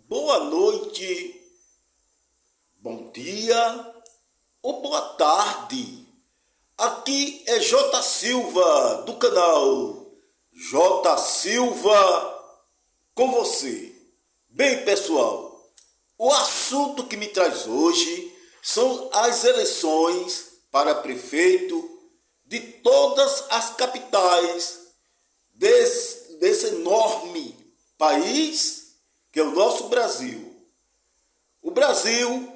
Boa noite, bom dia ou boa tarde. Aqui é J. Silva, do canal J. Silva com você. Bem, pessoal, o assunto que me traz hoje são as eleições para prefeito de todas as capitais desse enorme país que é o nosso Brasil. O Brasil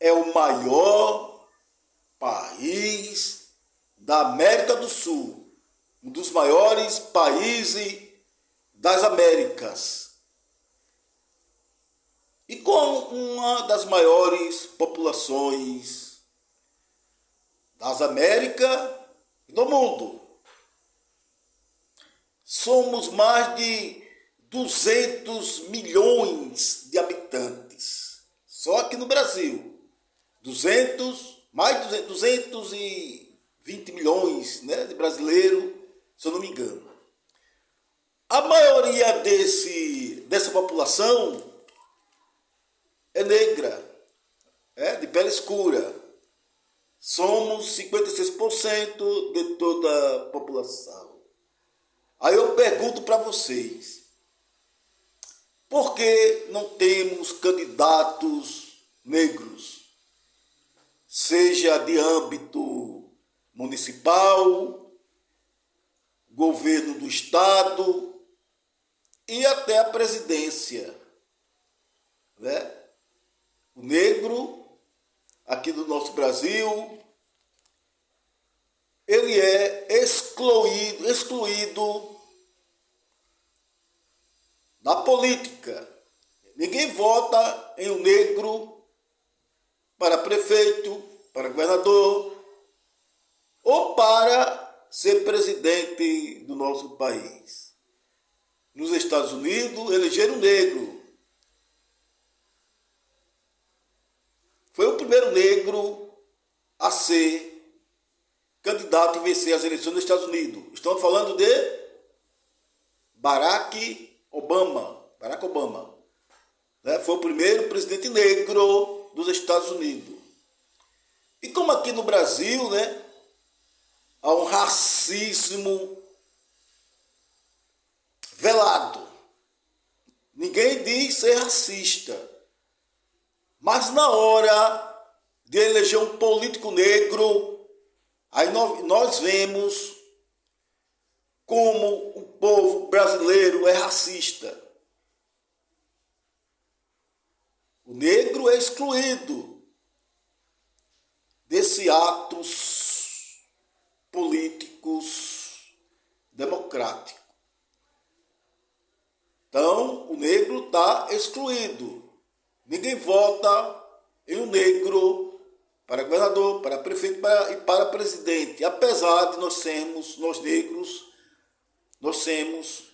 é o maior país da América do Sul, um dos maiores países das Américas. E com uma das maiores populações das Américas e do mundo. Somos mais de 200 milhões de habitantes. Só aqui no Brasil. Mais de 220 milhões, né, de brasileiros, se eu não me engano. A maioria dessa população é negra, de pele escura. Somos 56% de toda a população. Aí eu pergunto para vocês, por que não temos candidatos negros, seja de âmbito municipal, governo do estado e até a presidência, né? O negro, aqui do nosso Brasil, ele é excluído da política. Ninguém vota em um negro para prefeito, para governador ou para ser presidente do nosso país. Nos Estados Unidos, elegeram um negro. Foi o primeiro negro a ser candidato e vencer as eleições dos Estados Unidos. Estamos falando de Barack Obama. Foi o primeiro presidente negro dos Estados Unidos. E como aqui no Brasil, né, há um racismo velado. Ninguém diz ser racista. Mas na hora de eleger um político negro, aí nós vemos como o povo brasileiro é racista. O negro é excluído desse atos políticos democráticos. Então, o negro está excluído. Ninguém vota em um negro para governador, para prefeito e para presidente. Apesar de nós negros, nós temos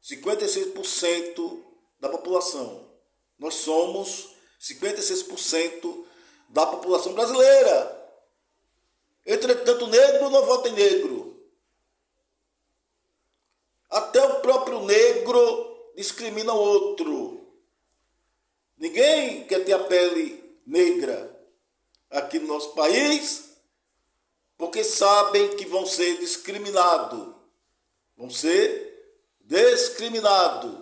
56% da população. Nós somos 56% da população brasileira. Entretanto, o negro não vota em negro. Até o próprio negro discrimina o outro. Ninguém quer ter a pele negra aqui no nosso país, porque sabem que vão ser discriminados.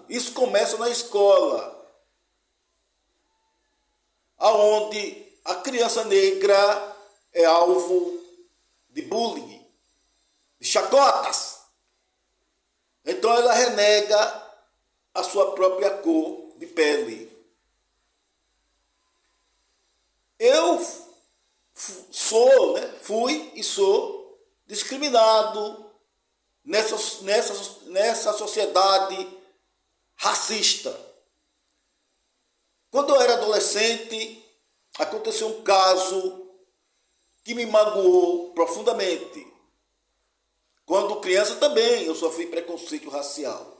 Isso começa na escola, aonde a criança negra é alvo de bullying, de chacotas. Então ela renega a sua própria cor de pele. Eu fui e sou discriminado nessa sociedade racista. Quando eu era adolescente, aconteceu um caso que me magoou profundamente. Quando criança também eu sofri preconceito racial.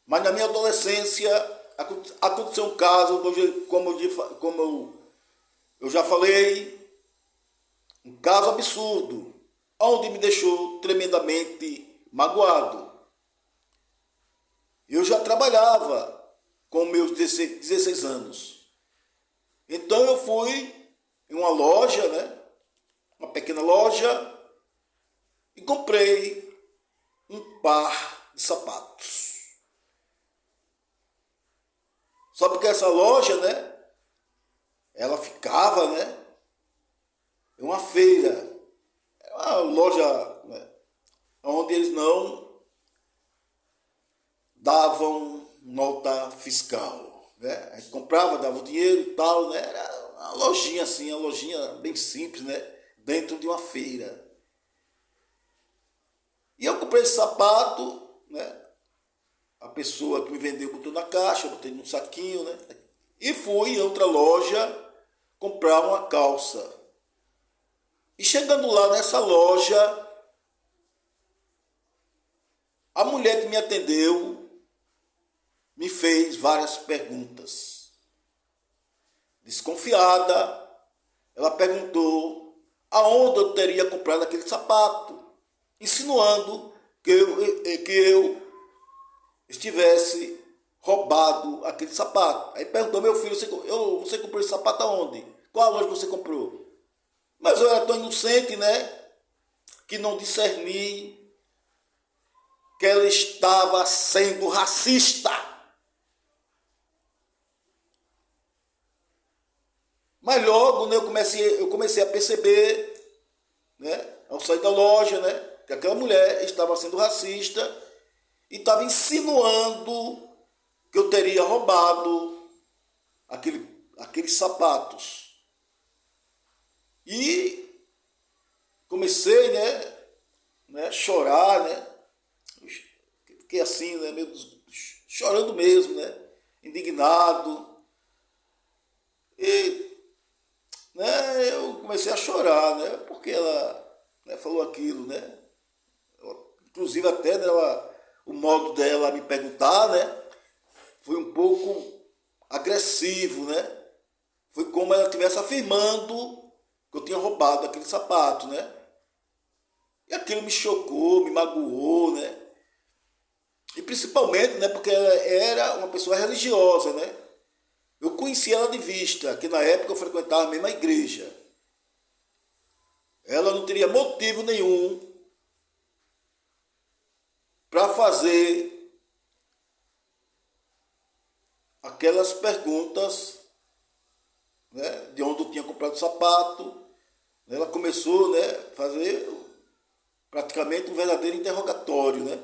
Mas na minha adolescência aconteceu um caso, como eu já falei, um caso absurdo, onde me deixou tremendamente magoado. Eu já trabalhava com meus 16 anos. Então eu fui em uma loja, né? Uma pequena loja, e comprei um par de sapatos. Só porque essa loja, né? Ela ficava, né? Em uma feira. É uma loja, né, onde eles não davam nota fiscal, né? A gente comprava, dava o dinheiro e tal, né? Era uma lojinha assim, uma lojinha bem simples, né? Dentro de uma feira. E eu comprei esse sapato, né? A pessoa que me vendeu botou na caixa, eu botei num saquinho, né? E fui em outra loja comprar uma calça. E chegando lá nessa loja, a mulher que me atendeu me fez várias perguntas. Desconfiada, ela perguntou aonde eu teria comprado aquele sapato, insinuando que eu estivesse roubado aquele sapato. Aí perguntou: meu filho, você comprou esse sapato aonde? Qual a loja você comprou? Mas eu era tão inocente, né, que não discerni que ela estava sendo racista. Mas logo, né, eu comecei a perceber, né, ao sair da loja, né, que aquela mulher estava sendo racista e estava insinuando que eu teria roubado aqueles sapatos. E comecei, né, chorar, né, fiquei assim, né, meio chorando mesmo, né, indignado. E, né, eu comecei a chorar, né, porque ela, né, falou aquilo, né, inclusive até, né, o modo dela me perguntar, né, foi um pouco agressivo, né, foi como ela estivesse afirmando que eu tinha roubado aquele sapato, né, e aquilo me chocou, me magoou, né, e principalmente, né, porque ela era uma pessoa religiosa, né, eu conhecia ela de vista, que na época eu frequentava a mesma igreja. Ela não teria motivo nenhum para fazer aquelas perguntas, né, de onde eu tinha comprado o sapato. Ela começou, né, a fazer praticamente um verdadeiro interrogatório, né.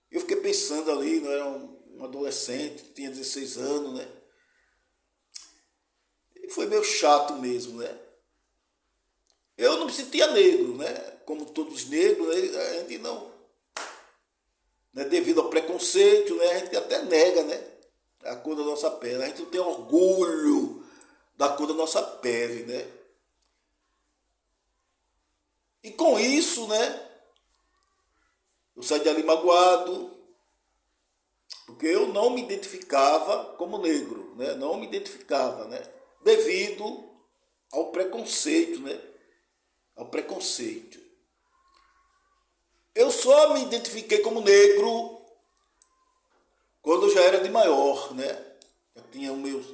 Eu fiquei pensando ali, não era um adolescente, tinha 16 anos, né. E foi meio chato mesmo, né. Eu não me sentia negro, né, como todos os negros, né, a gente não, né, devido ao preconceito, né, a gente até nega, né, a cor da nossa pele, a gente não tem orgulho da cor da nossa pele, né. E com isso, né, eu saí dali magoado, porque eu não me identificava como negro, né, não me identificava, né, devido ao preconceito, né, ao preconceito. Eu só me identifiquei como negro quando eu já era de maior, né? Eu tinha os meus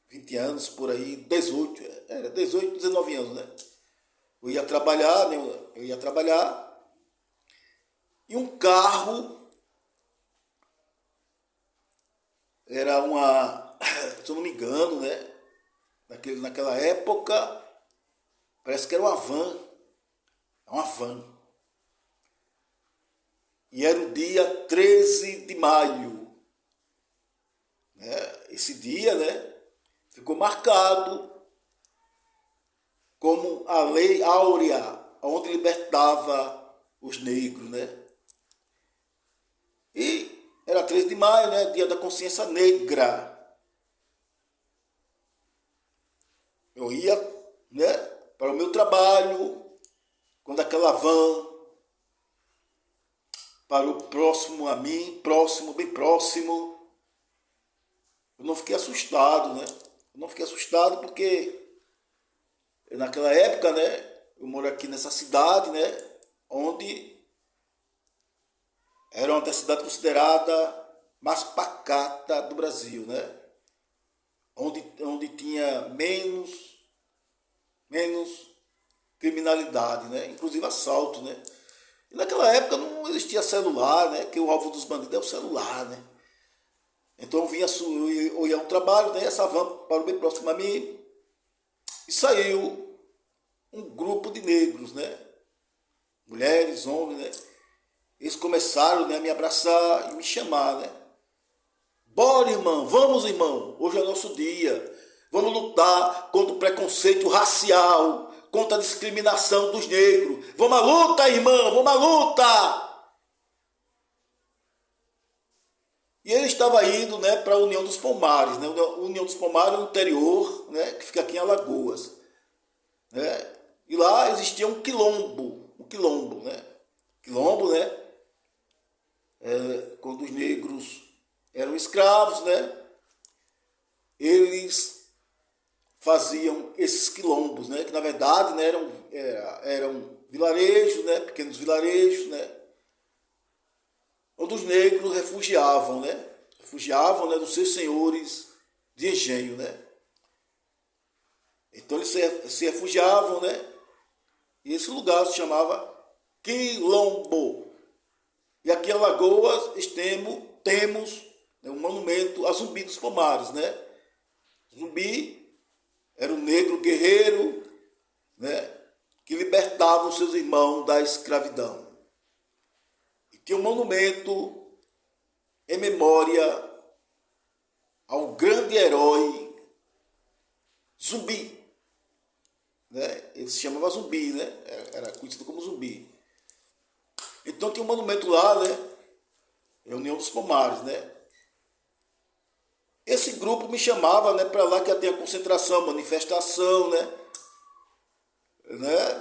20 anos por aí, 18, era 18, 19 anos, né? Eu ia trabalhar, né? Eu ia trabalhar e um carro era uma, se eu não me engano, né? Naquela época, parece que era uma van. Uma van. E era o dia 13 de maio. Esse dia, né, ficou marcado como a Lei Áurea, onde libertava os negros, né? E era 13 de maio, né, dia da consciência negra. Eu ia, né, para o meu trabalho, quando aquela van parou próximo a mim, bem próximo, eu não fiquei assustado, né? Eu não fiquei assustado porque naquela época, né, eu moro aqui nessa cidade, né, onde era uma cidade considerada mais pacata do Brasil, né? Onde tinha menos criminalidade, né? Inclusive assalto, né? E naquela época não existia celular, né? Que o alvo dos bandidos é o celular, né? Então eu ia ao trabalho, né? Essa van parou bem próximo a mim e saiu um grupo de negros, né? Mulheres, homens, né? Eles começaram, né, a me abraçar e me chamar, né? Bora, irmão, vamos, irmão, hoje é nosso dia. Vamos lutar contra o preconceito racial, contra a discriminação dos negros. Vamos à luta, irmão, vamos à luta! E ele estava indo, né, para a União dos Palmares, né? A União dos Palmares é um interior, né, que fica aqui em Alagoas, né? E lá existia um quilombo, né? Quilombo, né? Quando os negros eram escravos, né? Eles faziam esses quilombos, né? Que na verdade, né, eram vilarejos, né? Pequenos vilarejos, né? Onde os negros refugiavam, né? Refugiavam, né, dos seus senhores de engenho, né? Então eles se refugiavam, né? E esse lugar se chamava Quilombo. E aqui em Alagoas temos, né, um monumento a Zumbi dos Palmares, né? Zumbi era um negro guerreiro, né, que libertava os seus irmãos da escravidão. E tinha um monumento em memória ao grande herói Zumbi, né? Ele se chamava Zumbi, né? Era conhecido como Zumbi. Então tinha um monumento lá, né? É a União dos Palmares, né? Esse grupo me chamava, né, para lá que ia ter a concentração, manifestação, né,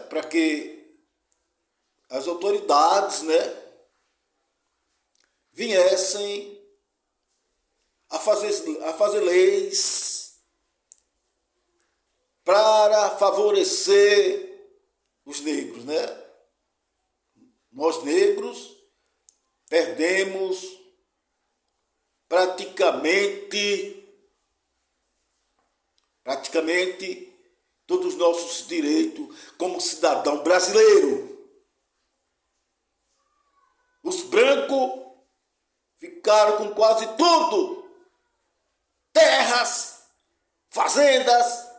para que as autoridades, né, viessem a fazer leis para favorecer os negros, né? Nós negros perdemos praticamente todos os nossos direitos como cidadão brasileiro. Os brancos ficaram com quase tudo. Terras, fazendas.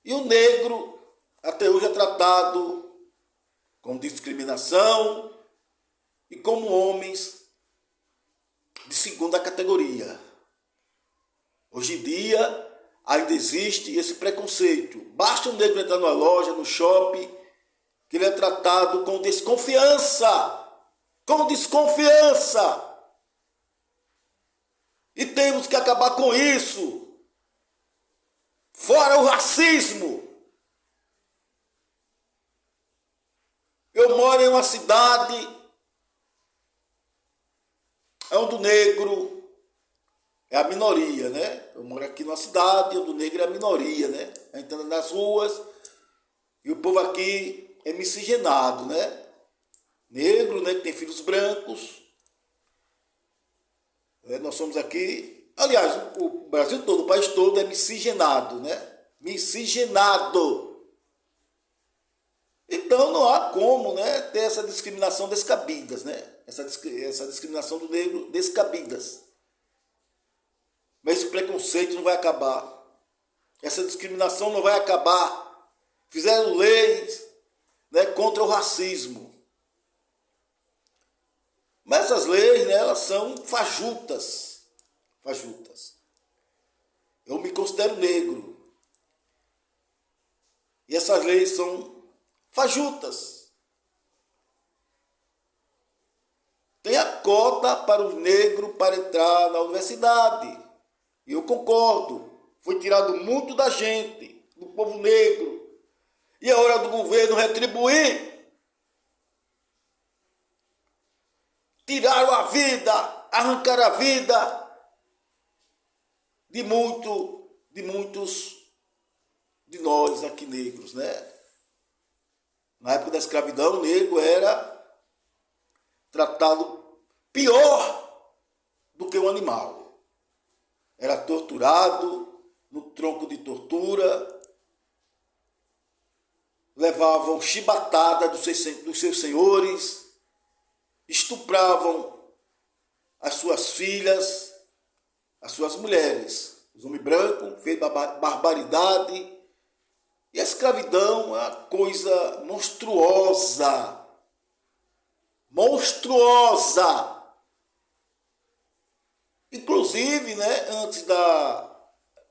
E o negro até hoje é tratado com discriminação e como homens de segunda categoria. Hoje em dia ainda existe esse preconceito. Basta um negro entrar numa loja, no shopping, que ele é tratado com desconfiança. Com desconfiança. E temos que acabar com isso. Fora o racismo. Eu moro em uma cidade onde o negro é a minoria, né? Eu moro aqui numa cidade onde o negro é a minoria, né? A gente anda nas ruas e o povo aqui é miscigenado, né? Negro, né? Que tem filhos brancos. Nós somos aqui... Aliás, o Brasil todo, o país todo é miscigenado, né? Miscigenado. Então não há como, né, ter essa discriminação descabidas, né? Essa discriminação do negro descabidas. Mas esse preconceito não vai acabar. Essa discriminação não vai acabar. Fizeram leis, né, contra o racismo. Mas essas leis, né, elas são fajutas. Fajutas. Eu me considero negro. E essas leis são fajutas. Tem a cota para os negros para entrar na universidade. E eu concordo. Foi tirado muito da gente, do povo negro. E é hora do governo retribuir. Tiraram a vida, arrancaram a vida de muitos de nós aqui negros, né? Na época da escravidão, o negro era tratado pior do que o animal. Era torturado no tronco de tortura, levavam chibatada dos seus senhores, estupravam as suas filhas, as suas mulheres. Os homens brancos fez barbaridade. E a escravidão é uma coisa monstruosa. Monstruosa! Inclusive, né,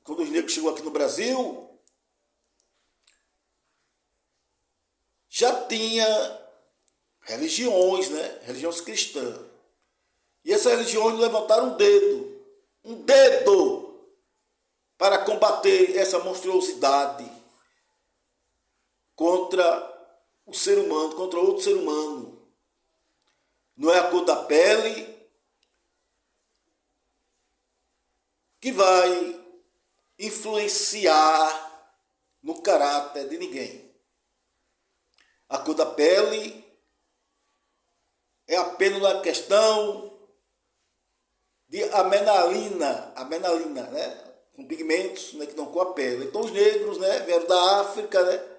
quando os negros chegou aqui no Brasil, já tinha religiões, né, religiões cristãs. E essas religiões levantaram um dedo, para combater essa monstruosidade contra o ser humano, contra outro ser humano. Não é a cor da pele que vai influenciar no caráter de ninguém. A cor da pele é apenas uma questão de amenalina, né? Com pigmentos, né, que dão com a pele. Então os negros, né, vieram da África, né,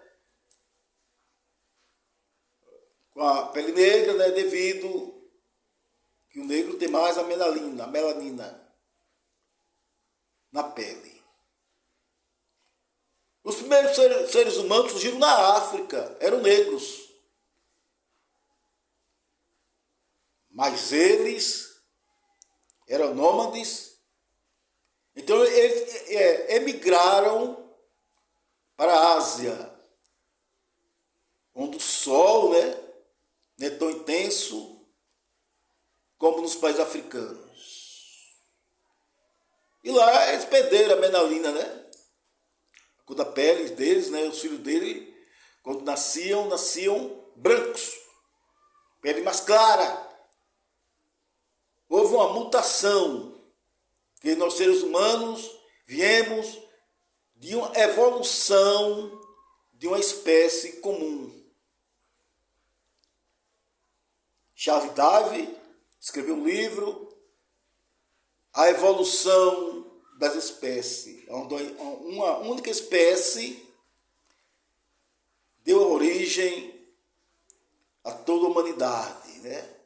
com a pele negra, né, devido que o negro tem mais a melanina na pele. Os primeiros seres humanos surgiram na África, eram negros. Mas eles eram nômades. Então eles emigraram para a Ásia, onde o sol, né, não é tão intenso como nos países africanos. E lá eles perderam a melanina, né? A cor da pele deles, né? Os filhos dele, quando nasciam brancos, pele mais clara. Houve uma mutação, que nós seres humanos viemos de uma evolução de uma espécie comum. Charles Darwin escreveu um livro, A Evolução das Espécies, onde uma única espécie deu origem a toda a humanidade, né?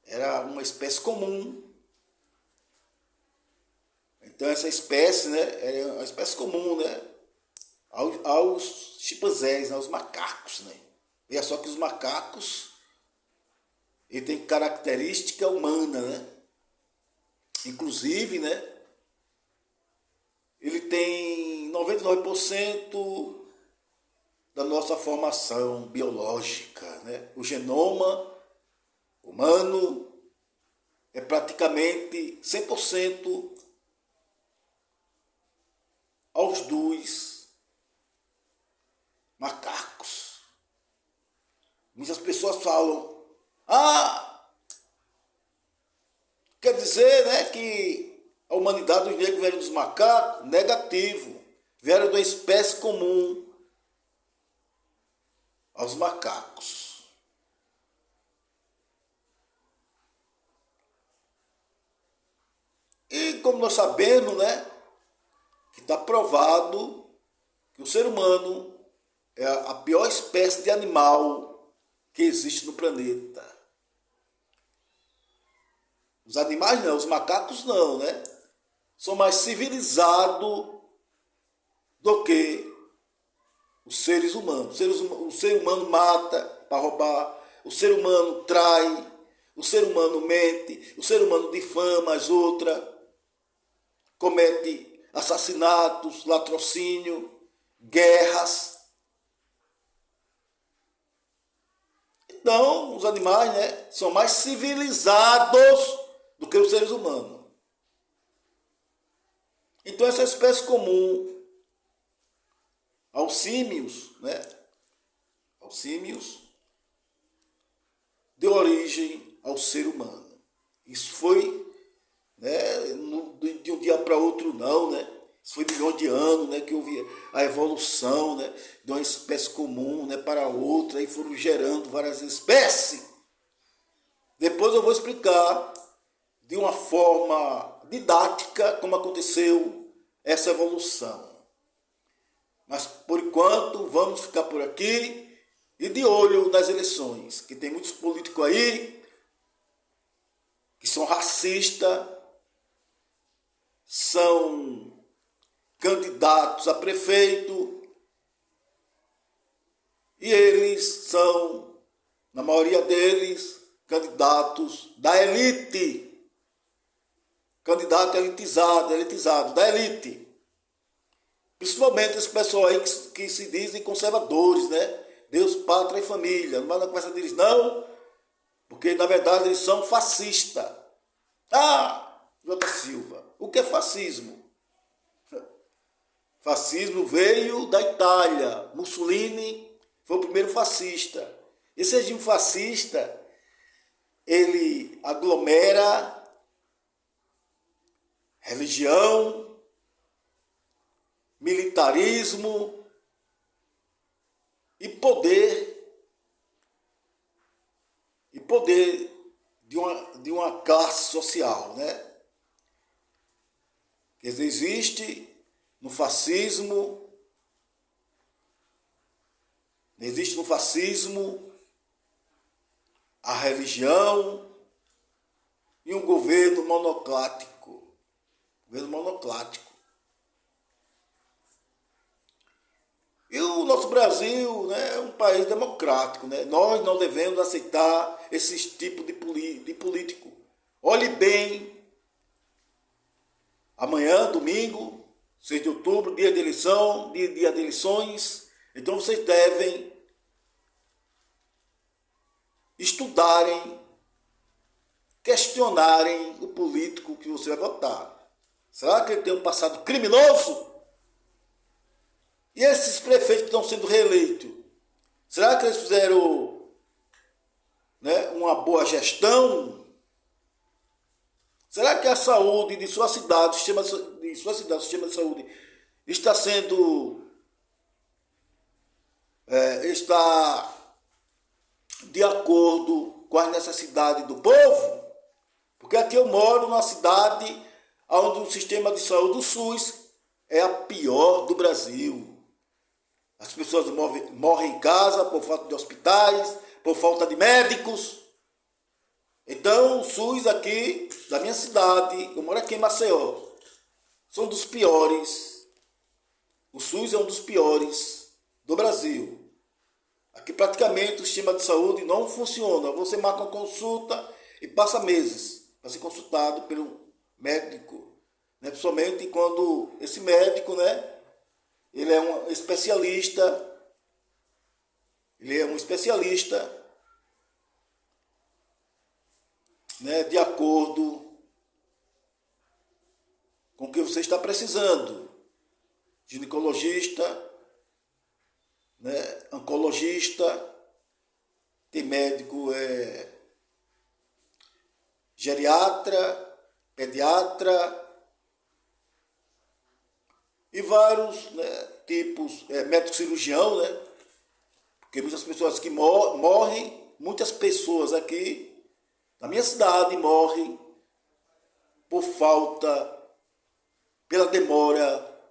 Era uma espécie comum. Então essa espécie, né, era uma espécie comum, né, aos chimpanzés, né, aos macacos, né. Veja só que os macacos, ele tem característica humana, né. Inclusive, né, ele tem 99% da nossa formação biológica, né. O genoma humano é praticamente 100% aos dos macacos. Muitas pessoas falam, quer dizer, né, que a humanidade dos negros vieram dos macacos? Negativo. Vieram de uma espécie comum aos macacos. E como nós sabemos, né, que está provado que o ser humano é a pior espécie de animal que existe no planeta. Os animais não, os macacos não, né? São mais civilizados do que os seres humanos. O ser humano mata para roubar, o ser humano trai, o ser humano mente, o ser humano difama as outras, comete assassinatos, latrocínio, guerras. Então, os animais, né, são mais civilizados do que os seres humanos. Então, essa espécie comum aos símios, né, aos símios, deu origem ao ser humano. Isso foi, né, de um dia para outro não, né? Isso foi milhões de anos, né, que houve a evolução, né, de uma espécie comum, né, para outra, e foram gerando várias espécies. Depois eu vou explicar de uma forma didática como aconteceu essa evolução. Mas, por enquanto, vamos ficar por aqui e de olho nas eleições, que tem muitos políticos aí que são racistas, são candidatos a prefeito e eles são, na maioria deles, candidatos da elite. Candidato elitizado, da elite. Principalmente esse pessoal aí que se dizem conservadores, né? Deus, pátria e família. Não vai na conversa deles, não, porque na verdade eles são fascistas. Ah, J. Silva, o que é fascismo? Fascismo veio da Itália. Mussolini foi o primeiro fascista. Esse regime fascista, ele aglomera religião, militarismo e poder de uma classe social, né? Existe no fascismo a religião e um governo monocrático. E o nosso Brasil, né, é um país democrático, né? Nós não devemos aceitar esses tipos de político. Olhe bem, amanhã, domingo, 6 de outubro, dia de eleição, dia de eleições. Então vocês devem estudarem, questionarem o político que você vai votar. Será que ele tem um passado criminoso? E esses prefeitos que estão sendo reeleitos, será que eles fizeram, né, uma boa gestão? Será que a saúde de sua cidade, o sistema de saúde, está sendo, está de acordo com as necessidades do povo? Porque aqui eu moro numa cidade onde o sistema de saúde do SUS é a pior do Brasil. As pessoas morrem em casa por falta de hospitais, por falta de médicos. Então, o SUS aqui, da minha cidade, eu moro aqui em Maceió, são dos piores. O SUS é um dos piores do Brasil. Aqui praticamente o sistema de saúde não funciona. Você marca uma consulta e passa meses para ser consultado pelo médico, né? Principalmente quando esse médico, né, ele é um especialista, né, de acordo com o que você está precisando. Ginecologista, né, oncologista, tem médico geriatra, pediatra e vários, né, tipos, médico cirurgião, né? Porque muitas pessoas que morrem, muitas pessoas aqui na minha cidade morrem pela demora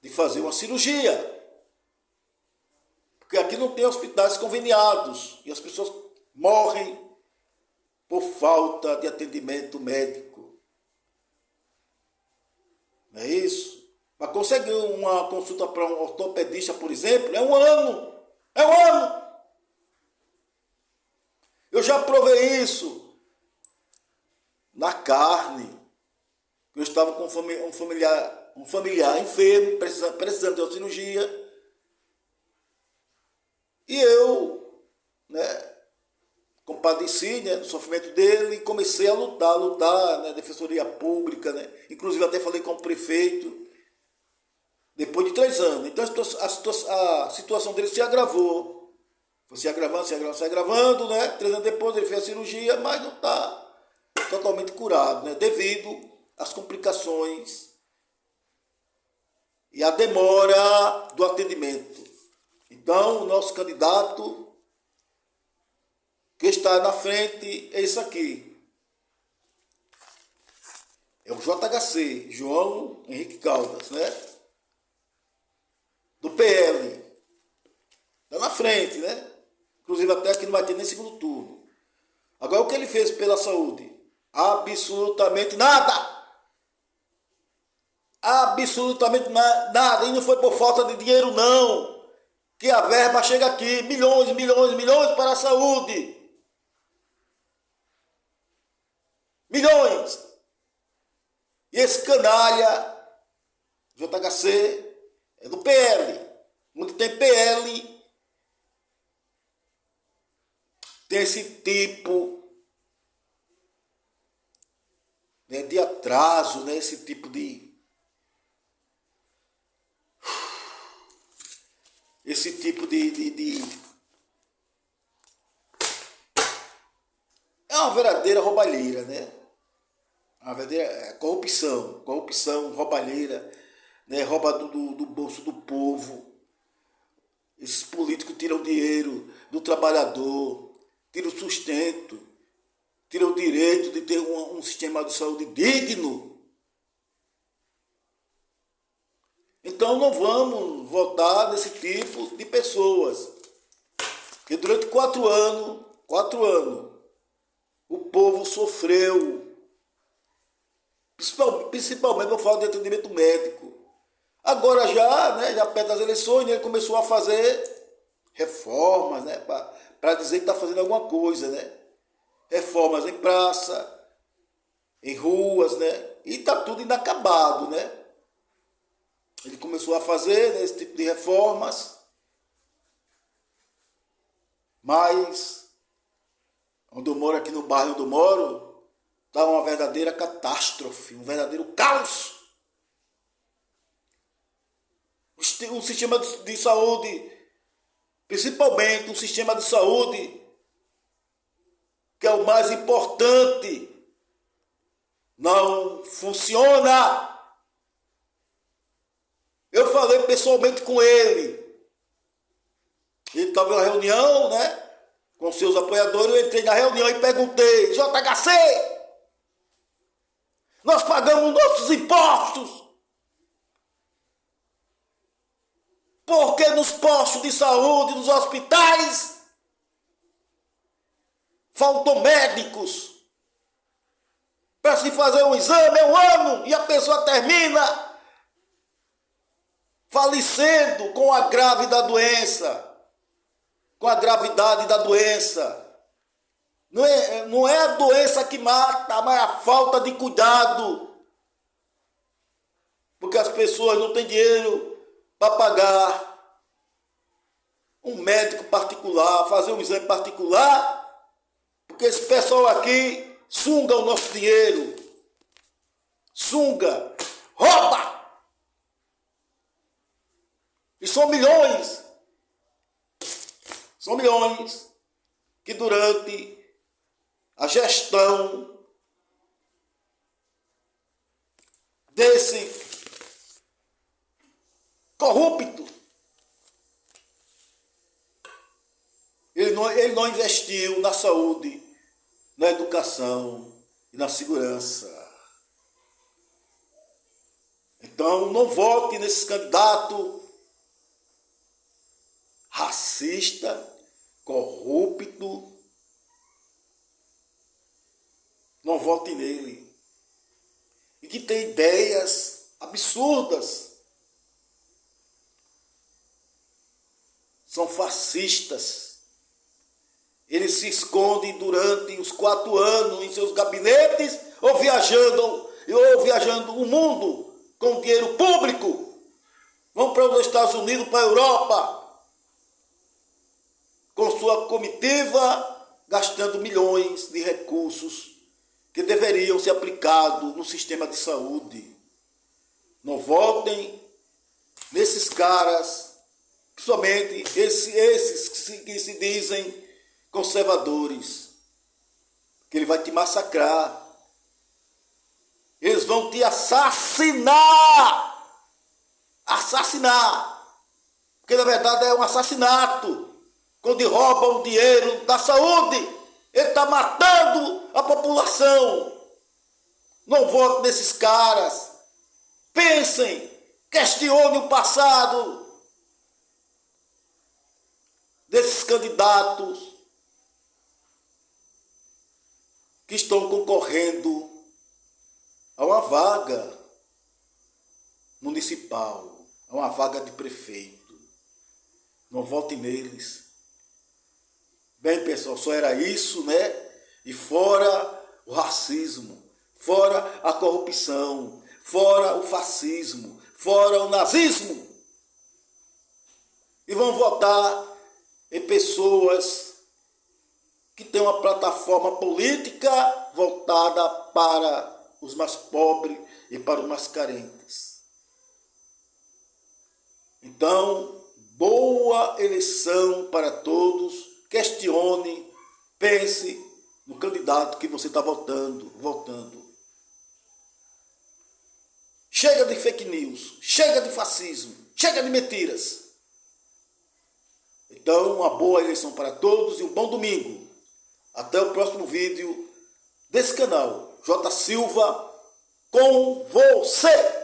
de fazer uma cirurgia. Porque aqui não tem hospitais conveniados e as pessoas morrem por falta de atendimento médico. Não é isso? Para conseguir uma consulta para um ortopedista, por exemplo, é um ano. É um ano. Eu já provei isso na carne. Eu estava com um familiar enfermo, precisando de uma cirurgia. E eu, né, compadeci, né, do sofrimento dele e comecei a lutar, né, defensoria pública, né, inclusive até falei com o prefeito, depois de 3 anos. Então a situação dele se agravou, foi se agravando, né, 3 anos depois ele fez a cirurgia, mas não está totalmente curado, né, devido às complicações e à demora do atendimento. Então, o nosso candidato que está na frente é isso aqui. é o JHC, João Henrique Caldas, né? Do PL. Está na frente, né? Inclusive até aqui não vai ter nem segundo turno. Agora o que ele fez pela saúde? Absolutamente nada! Absolutamente nada. E não foi por falta de dinheiro, não. Que a verba chega aqui. Milhões, milhões, milhões para a saúde. Milhões. E esse canalha, JHC, é do PL. Muito tem PL. Tem esse tipo, né, de atraso, né, esse tipo de... Esse tipo de... É uma verdadeira roubalheira, né? Uma verdadeira corrupção, roubalheira, né? Rouba do bolso do povo. Esses políticos tiram dinheiro do trabalhador, tiram o sustento, tiram o direito de ter um sistema de saúde digno. Então não vamos votar nesse tipo de pessoas. Porque durante 4 anos, o povo sofreu. Principalmente eu falo de atendimento médico. Agora já, né, já perto das eleições, ele começou a fazer reformas, né, para dizer que está fazendo alguma coisa, né? Reformas em praça, em ruas, né? E está tudo inacabado, né? Ele começou a fazer, né, esse tipo de reformas, mas onde eu moro, aqui no bairro onde eu moro, está uma verdadeira catástrofe, um verdadeiro caos. O sistema de saúde, principalmente o sistema de saúde, que é o mais importante, não funciona. Eu falei pessoalmente com ele. Ele estava em uma reunião, né, com seus apoiadores. Eu entrei na reunião e perguntei: JHC, nós pagamos nossos impostos. Por que nos postos de saúde, nos hospitais, faltam médicos para se fazer um exame? É um ano e a pessoa termina falecendo com a grave da doença, com a gravidade da doença. Não é a doença que mata, mas a falta de cuidado. Porque as pessoas não têm dinheiro para pagar um médico particular, fazer um exame particular, porque esse pessoal aqui sunga o nosso dinheiro, sunga, rouba. E são milhões que durante a gestão desse corrupto, ele não investiu na saúde, na educação e na segurança. Então não vote nesses candidatos racista, corrupto. Não vote nele. E que tem ideias absurdas. São fascistas. Eles se escondem durante os 4 anos em seus gabinetes ou viajando o mundo com dinheiro público. Vão para os Estados Unidos, para a Europa, com sua comitiva, gastando milhões de recursos que deveriam ser aplicados no sistema de saúde. Não votem nesses caras, principalmente esses que se dizem conservadores, que ele vai te massacrar. Eles vão te assassinar. Porque na verdade é um assassinato. Quando roubam o dinheiro da saúde, ele está matando a população. Não vote nesses caras. Pensem, questione o passado desses candidatos que estão concorrendo a uma vaga municipal, a uma vaga de prefeito. Não vote neles. Bem, pessoal, só era isso, né? E fora o racismo, fora a corrupção, fora o fascismo, fora o nazismo. E vão votar em pessoas que têm uma plataforma política voltada para os mais pobres e para os mais carentes. Então, boa eleição para todos. Questione, pense no candidato que você está votando. Chega de fake news, chega de fascismo, chega de mentiras. Então, uma boa eleição para todos e um bom domingo. Até o próximo vídeo desse canal. J. Silva com você.